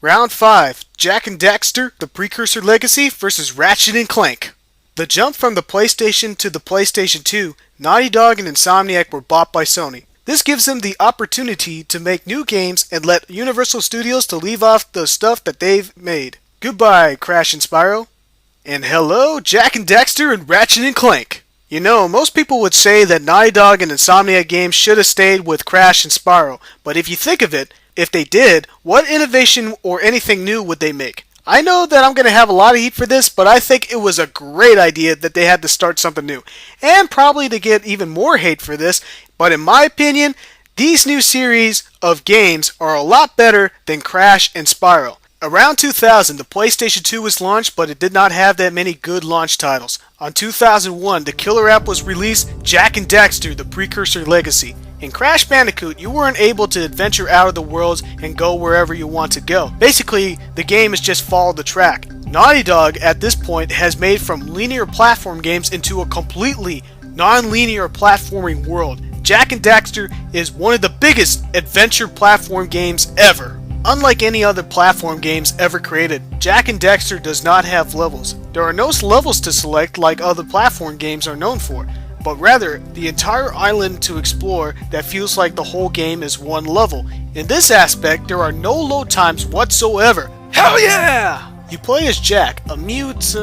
Round 5, Jak and Daxter, the Precursor Legacy vs. Ratchet and Clank. The jump from the PlayStation to the PlayStation 2, Naughty Dog and Insomniac were bought by Sony. This gives them the opportunity to make new games and let Universal Studios to leave off the stuff that they've made. Goodbye, Crash and Spyro. And hello, Jak and Daxter and Ratchet and Clank. You know, most people would say that Naughty Dog and Insomniac games should have stayed with Crash and Spyro, but if you think of it, if they did, what innovation or anything new would they make? I know that I'm going to have a lot of heat for this, but I think it was a great idea that they had to start something new. And probably to get even more hate for this, but in my opinion, these new series of games are a lot better than Crash and Spyro. Around 2000, the PlayStation 2 was launched, but it did not have that many good launch titles. On 2001, the killer app was released, Jak and Daxter, the Precursor Legacy. In Crash Bandicoot, you weren't able to adventure out of the worlds and go wherever you want to go. Basically, the game is just follow the track. Naughty Dog, at this point, has made from linear platform games into a completely non-linear platforming world. Jak and Daxter is one of the biggest adventure platform games ever. Unlike any other platform games ever created, Jak and Daxter does not have levels. There are no levels to select like other platform games are known for, but rather the entire island to explore that feels like the whole game is one level. In this aspect, there are no load times whatsoever. Hell yeah! You play as Jak, a mute,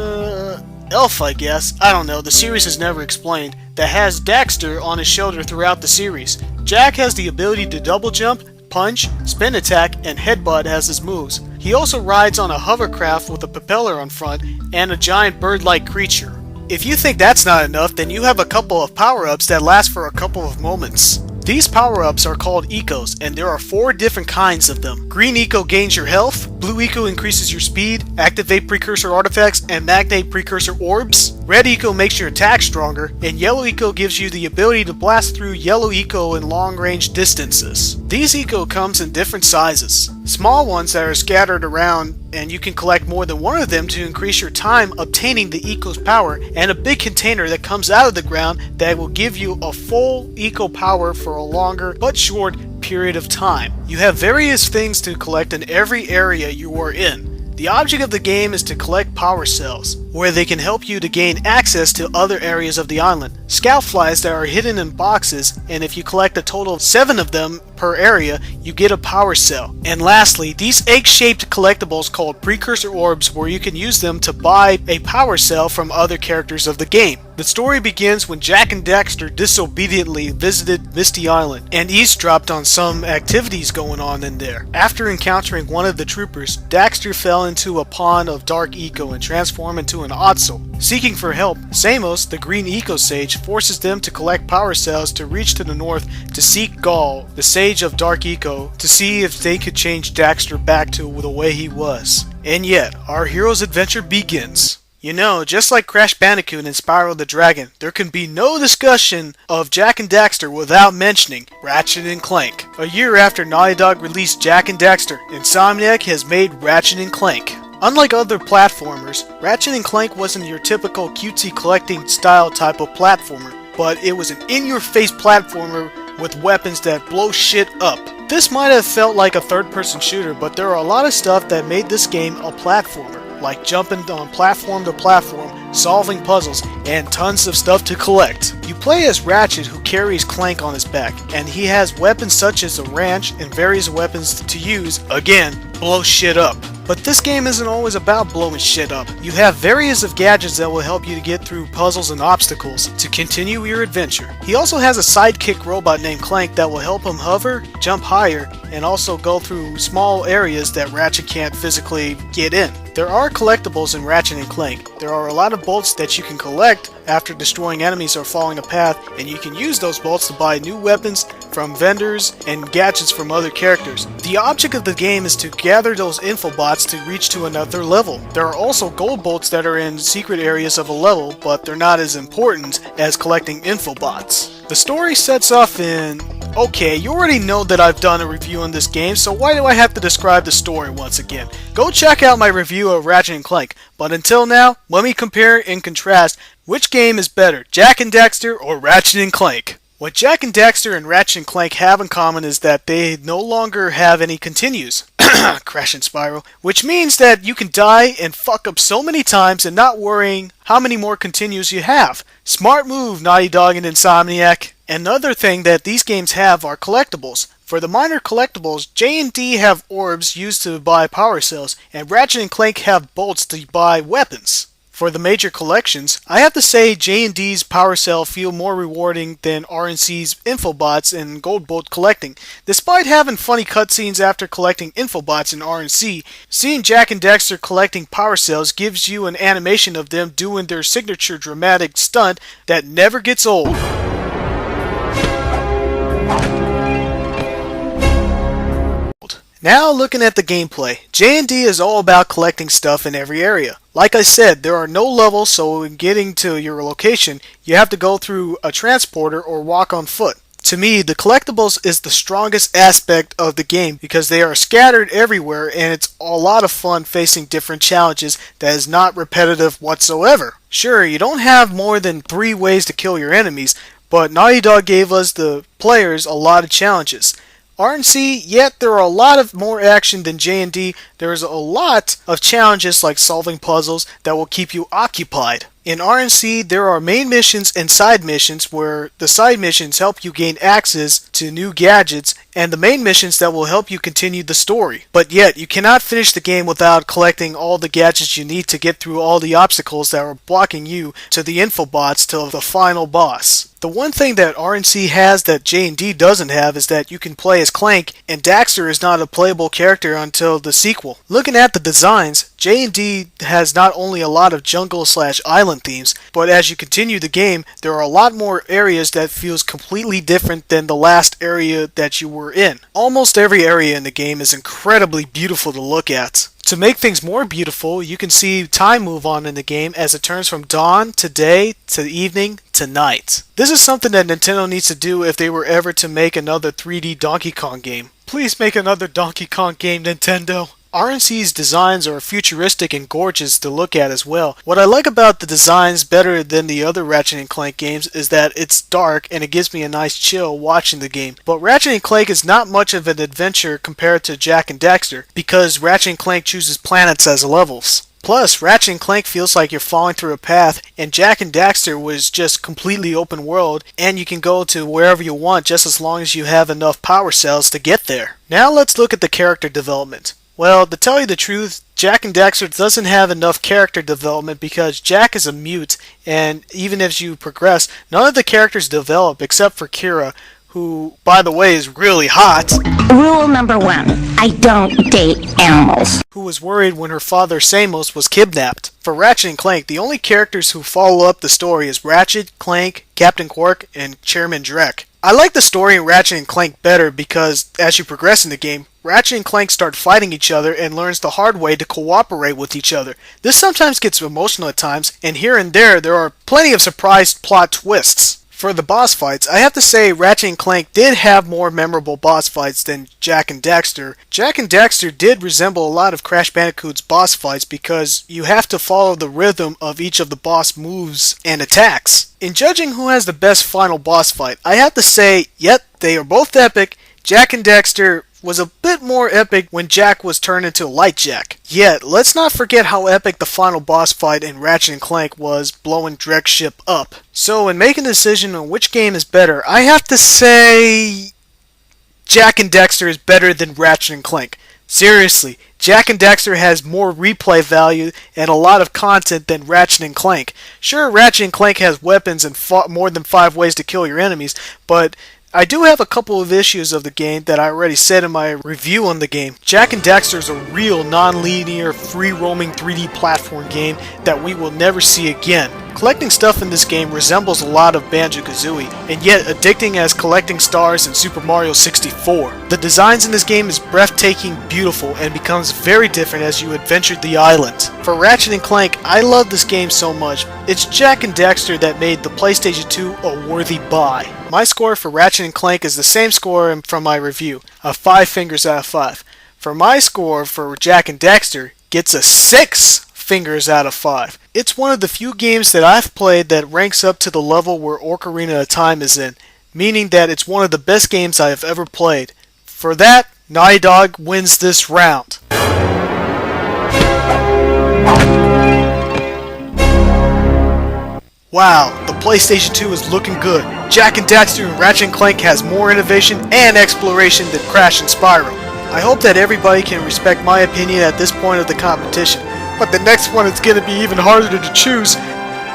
elf I guess, I don't know, the series is never explained, that has Daxter on his shoulder throughout the series. Jak has the ability to double jump, punch, spin attack, and headbutt as his moves. He also rides on a hovercraft with a propeller on front and a giant bird-like creature. If you think that's not enough, then you have a couple of power-ups that last for a couple of moments. These power-ups are called Ecos, and there are 4 different kinds of them. Green Eco gains your health, Blue Eco increases your speed, Activate Precursor Artifacts, and Magnate Precursor Orbs. Red Eco makes your attack stronger, and Yellow Eco gives you the ability to blast through Yellow Eco in long-range distances. These Eco comes in different sizes. Small ones that are scattered around, and you can collect more than one of them to increase your time obtaining the Eco's power, and a big container that comes out of the ground that will give you a full Eco power for a longer but short period of time. You have various things to collect in every area you are in. The object of the game is to collect power cells, where they can help you to gain access to other areas of the island. Scout flies that are hidden in boxes, and if you collect a total of 7 of them per area, you get a power cell. And lastly, these egg-shaped collectibles called Precursor Orbs, where you can use them to buy a power cell from other characters of the game. The story begins when Jak and Daxter disobediently visited Misty Island and eavesdropped on some activities going on in there. After encountering one of the troopers, Daxter fell into a pond of dark eco and transformed into an Otso. Seeking for help, Samos, the green eco sage, forces them to collect power cells to reach to the north to seek Gaul, the sage of dark eco, to see if they could change Daxter back to the way he was. And yet, our hero's adventure begins. You know, just like Crash Bandicoot and Spyro the Dragon, there can be no discussion of Jak and Daxter without mentioning Ratchet and Clank. A year after Naughty Dog released Jak and Daxter, Insomniac has made Ratchet and Clank. Unlike other platformers, Ratchet and Clank wasn't your typical cutesy collecting style type of platformer, but it was an in-your-face platformer with weapons that blow shit up. This might have felt like a third-person shooter, but there are a lot of stuff that made this game a platformer, like jumping on platform to platform, solving puzzles, and tons of stuff to collect. You play as Ratchet, who carries Clank on his back, and he has weapons such as a wrench and various weapons to use, again, blow shit up. But this game isn't always about blowing shit up. You have various of gadgets that will help you to get through puzzles and obstacles to continue your adventure. He also has a sidekick robot named Clank that will help him hover, jump higher, and also go through small areas that Ratchet can't physically get in. There are collectibles in Ratchet and Clank. There are a lot of bolts that you can collect after destroying enemies or following a path, and you can use those bolts to buy new weapons from vendors and gadgets from other characters. The object of the game is to gather those info bots to reach to another level. There are also gold bolts that are in secret areas of a level, but they're not as important as collecting info bots. The story sets off in... Okay, you already know that I've done a review on this game, so why do I have to describe the story once again? Go check out my review of Ratchet and Clank, but until now, let me compare and contrast which game is better, Jak and Daxter or Ratchet and Clank. What Jak and Daxter and Ratchet and Clank have in common is that they no longer have any continues. Crash and spiral, which means that you can die and fuck up so many times and not worrying how many more continues you have. Smart move, Naughty Dog and Insomniac. Another thing that these games have are collectibles. For the minor collectibles, J&D have orbs used to buy power cells, and Ratchet and Clank have bolts to buy weapons. For the major collections, I have to say J&D's power cell feel more rewarding than RNC's infobots and gold bolt collecting. Despite having funny cutscenes after collecting infobots in RNC, seeing Jak and Daxter collecting power cells gives you an animation of them doing their signature dramatic stunt that never gets old. Now looking at the gameplay, J&D is all about collecting stuff in every area. Like I said, there are no levels, so in getting to your location, you have to go through a transporter or walk on foot. To me, the collectibles is the strongest aspect of the game because they are scattered everywhere and it's a lot of fun facing different challenges that is not repetitive whatsoever. Sure, you don't have more than 3 ways to kill your enemies, but Naughty Dog gave us, the players, a lot of challenges. RNC, yet there are a lot of more action than J&D. There is a lot of challenges like solving puzzles that will keep you occupied. In RNC, there are main missions and side missions where the side missions help you gain access to new gadgets and the main missions that will help you continue the story. But yet, you cannot finish the game without collecting all the gadgets you need to get through all the obstacles that are blocking you to the infobots till the final boss. The one thing that RNC has that J&D doesn't have is that you can play as Clank, and Daxter is not a playable character until the sequel. Looking at the designs, J&D has not only a lot of jungle/island themes, but as you continue the game, there are a lot more areas that feels completely different than the last area that you were in. Almost every area in the game is incredibly beautiful to look at. To make things more beautiful, you can see time move on in the game as it turns from dawn to day to evening to night. This is something that Nintendo needs to do if they were ever to make another 3D Donkey Kong game. Please make another Donkey Kong game, Nintendo. RNC's designs are futuristic and gorgeous to look at as well. What I like about the designs better than the other Ratchet & Clank games is that it's dark and it gives me a nice chill watching the game. But Ratchet & Clank is not much of an adventure compared to Jak and Daxter because Ratchet & Clank chooses planets as levels. Plus, Ratchet & Clank feels like you're falling through a path, and Jak and Daxter was just completely open world, and you can go to wherever you want just as long as you have enough power cells to get there. Now let's look at the character development. Well, to tell you the truth, Jak and Daxter doesn't have enough character development because Jak is a mute, and even as you progress, none of the characters develop except for Kira, who, by the way, is really hot. Rule number 1, I don't date animals. Who was worried when her father Samos was kidnapped. For Ratchet and Clank, the only characters who follow up the story is Ratchet, Clank, Captain Quark, and Chairman Drek. I like the story in Ratchet and Clank better because as you progress in the game, Ratchet and Clank start fighting each other and learns the hard way to cooperate with each other. This sometimes gets emotional at times, and here and there are plenty of surprise plot twists. For the boss fights, I have to say Ratchet and Clank did have more memorable boss fights than Jak and Daxter. Jak and Daxter did resemble a lot of Crash Bandicoot's boss fights because you have to follow the rhythm of each of the boss moves and attacks. In judging who has the best final boss fight, I have to say, yep, they are both epic. Jak and Daxter was a bit more epic when Jak was turned into Light Jak. Yet, let's not forget how epic the final boss fight in Ratchet & Clank was, blowing Drek's ship up. So, in making a decision on which game is better, I have to say Jak and Daxter is better than Ratchet & Clank. Seriously, Jak and Daxter has more replay value and a lot of content than Ratchet & Clank. Sure, Ratchet & Clank has weapons and more than 5 ways to kill your enemies, but I do have a couple of issues of the game that I already said in my review on the game. Jak and Daxter is a real non-linear, free-roaming 3D platform game that we will never see again. Collecting stuff in this game resembles a lot of Banjo-Kazooie, and yet addicting as collecting stars in Super Mario 64. The designs in this game is breathtaking, beautiful, and becomes very different as you adventure the island. For Ratchet & Clank, I love this game so much. It's Jak and Daxter that made the PlayStation 2 a worthy buy. My score for Ratchet & Clank is the same score from my review, a 5 fingers out of 5. For my score for Jak and Daxter, gets a 6 fingers out of 5. It's one of the few games that I've played that ranks up to the level where Ocarina of Time is in, meaning that it's one of the best games I have ever played. For that, Naughty Dog wins this round. Wow, the PlayStation 2 is looking good. Jak and Daxter and Ratchet and Clank has more innovation and exploration than Crash and Spyro. I hope that everybody can respect my opinion at this point of the competition, but the next one is going to be even harder to choose.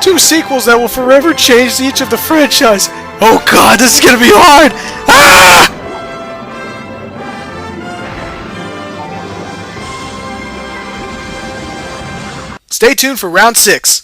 Two sequels that will forever change each of the franchise. Oh god, this is going to be hard! Ah! Stay tuned for round 6.